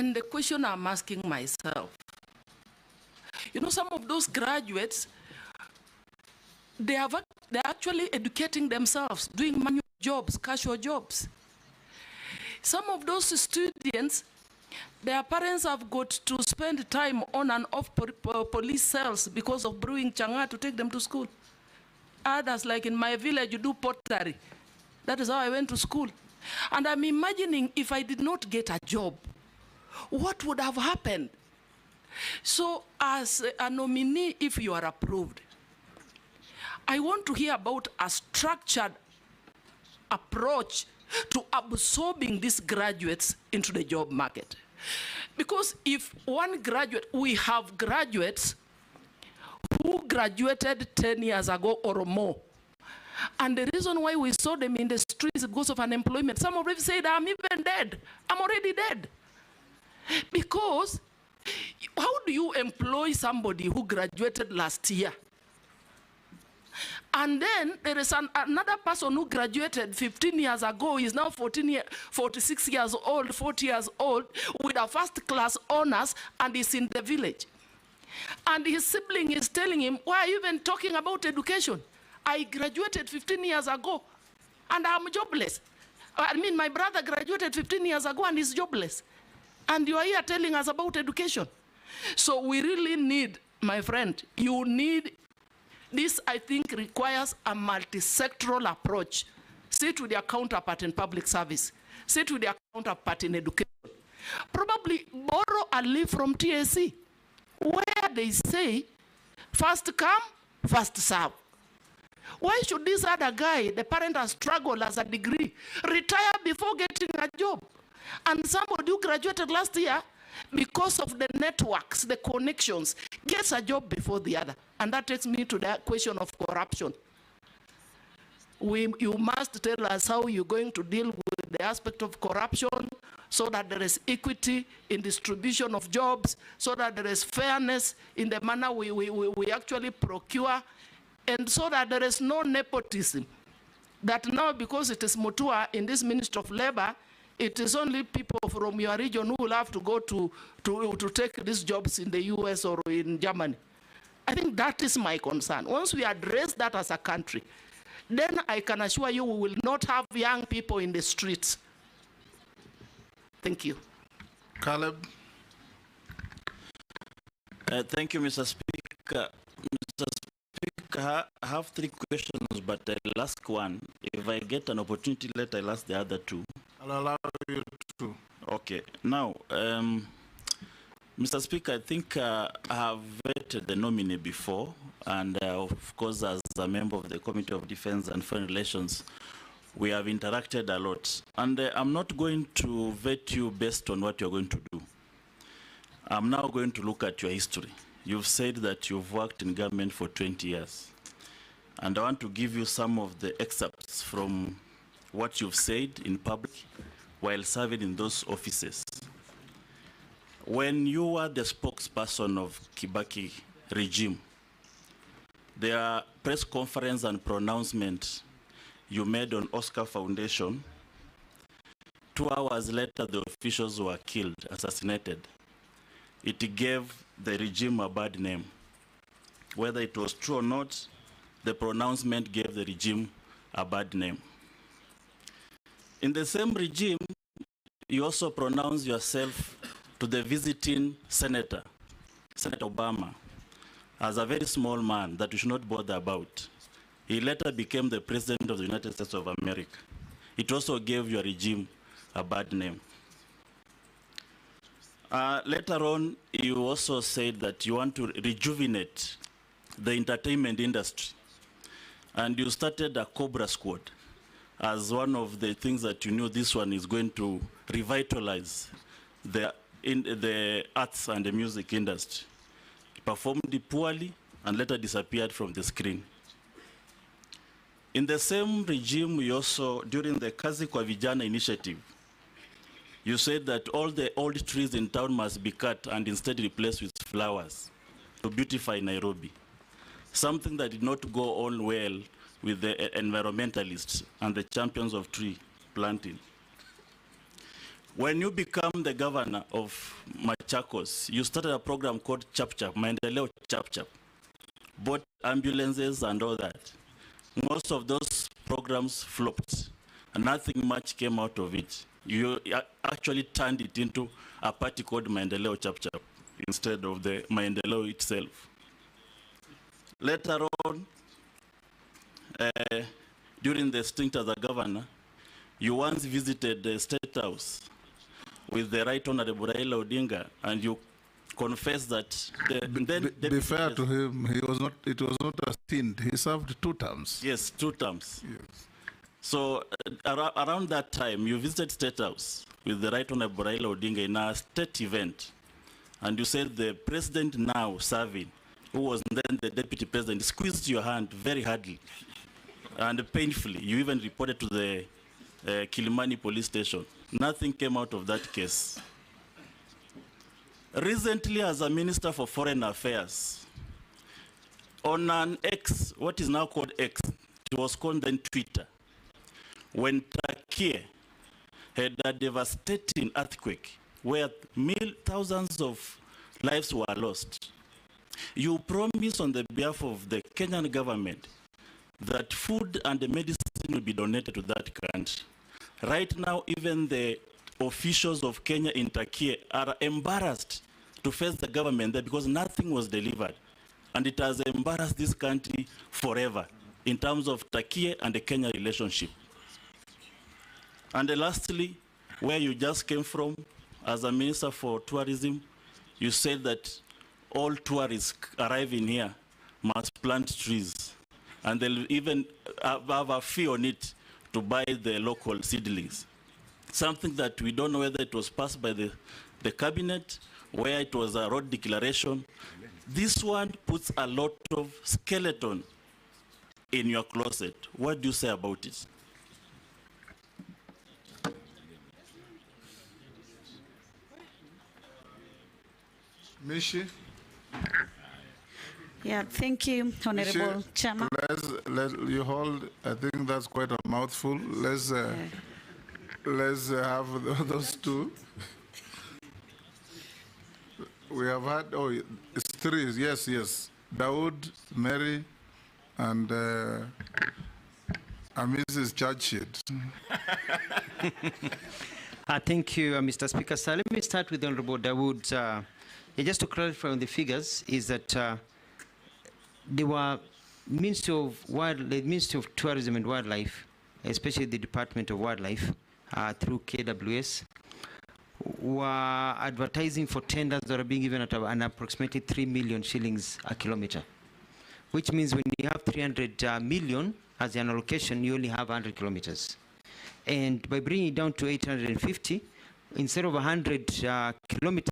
And the question I'm asking myself, you know, some of those graduates, they're actually educating themselves, doing manual jobs, casual jobs. Some of those students, their parents have got to spend time on and off police cells because of brewing changa to take them to school. Others, like in my village, you do pottery. That is how I went to school. And I'm imagining if I did not get a job, what would have happened? So as a nominee, if you are approved, I want to hear about a structured approach to absorbing these graduates into the job market. Because if one graduate, we have graduates who graduated 10 years ago or more. And the reason why we saw them in the streets is because of unemployment. Some of them said, I'm even dead. I'm already dead. Because how do you employ somebody who graduated last year? And then there is another person who graduated 15 years ago, is now 46 years old, 40 years old, with a first-class honors, and is in the village. And his sibling is telling him, why are you even talking about education? I graduated 15 years ago, and I'm jobless. I mean, my brother graduated 15 years ago, and is jobless. And you are here telling us about education. So we really need, my friend, you need. This, I think, requires a multi-sectoral approach. Sit with your counterpart in public service. Sit with your counterpart in education. Probably borrow a leaf from TSC, where they say, first come, first serve. Why should this other guy, the parent has struggled as a degree, retire before getting a job? And somebody who graduated last year, because of the networks, the connections, gets a job before the other. And that takes me to the question of corruption. You must tell us how you're going to deal with the aspect of corruption so that there is equity in distribution of jobs, so that there is fairness in the manner we actually procure, and so that there is no nepotism. That now, because it is Mutua in this Ministry of Labor, it is only people from your region who will have to go to take these jobs in the US or in Germany. I think that is my concern. Once we address that as a country, then I can assure you we will not have young people in the streets. Thank you. Caleb. Thank you, Mr. Speaker. Mr. Speaker, I have 3 questions, but I'll ask one. If I get an opportunity later, I'll ask the other 2. I'll allow you to. Okay. Now, Mr. Speaker, I think I have vetted the nominee before, and of course, as a member of the Committee of Defense and Foreign Relations, we have interacted a lot. And I'm not going to vet you based on what you're going to do. I'm now going to look at your history. You've said that you've worked in government for 20 years. And I want to give you some of the excerpts from what you've said in public while serving in those offices. When you were the spokesperson of Kibaki regime, their press conference and pronouncement you made on Oscar Foundation, 2 hours later the officials were killed, assassinated. It gave the regime a bad name. Whether it was true or not, the pronouncement gave the regime a bad name. In the same regime, you also pronounced yourself to the visiting senator, Senator Obama, as a very small man that we should not bother about. He later became the President of the United States of America. It also gave your regime a bad name. Later on, you also said that you want to rejuvenate the entertainment industry. And you started a Cobra Squad as one of the things that you knew this one is going to revitalize the arts and the music industry. It performed poorly and later disappeared from the screen. In the same regime, we also, during the Kazi kwa Vijana initiative, you said that all the old trees in town must be cut and instead replaced with flowers to beautify Nairobi. Something that did not go on well with the environmentalists and the champions of tree planting. When you become the governor of Machakos, you started a program called Chap Chap, Maendeleo Chap Chap. Bought ambulances and all that. Most of those programs flopped, and nothing much came out of it. You actually turned it into a party called Maendeleo Chap Chap instead of the Maendeleo itself. Later on, during the stint as a governor, you once visited the State House with the Right Honorable Raila Odinga, and you confessed that be fair to him, it was not a stint. He served 2 terms. Yes, 2 terms. Yes. So around that time, you visited State House with the Right Honorable Raila Odinga in a state event, and you said the president now serving, who was then the deputy president, squeezed your hand very hardly and painfully. You even reported to the Kilimani police station. Nothing came out of that case. Recently, as a Minister for Foreign Affairs, on an X, what is now called X, it was called then Twitter, when Turkey had a devastating earthquake where thousands of lives were lost, you promised on the behalf of the Kenyan government that food and the medicine will be donated to that country. Right now, even the officials of Kenya in Turkey are embarrassed to face the government there because nothing was delivered. And it has embarrassed this country forever in terms of Turkey and the Kenya relationship. And lastly, where you just came from, as a Minister for Tourism, you said that all tourists arriving here must plant trees. And they'll even have a fee on it to buy the local seedlings. Something that we don't know whether it was passed by the cabinet, where it was a road declaration. This one puts a lot of skeleton in your closet. What do you say about it? Mishi? Yeah, thank you, Honorable Chairman. You hold, I think that's quite a mouthful. Let's have those 2. We have had, it's 3, yes. Dawood, Mary, and Amisi's charge sheet. Thank you, Mr. Speaker. So let me start with Honorable Dawood. Just to clarify on the figures, is that there were Ministry of Tourism and Wildlife, especially the Department of Wildlife, through KWS, were advertising for tenders that are being given at an approximately 3 million shillings a kilometer, which means when you have 300 million as an allocation, you only have 100 kilometers. And by bringing it down to 850, instead of 100 kilometers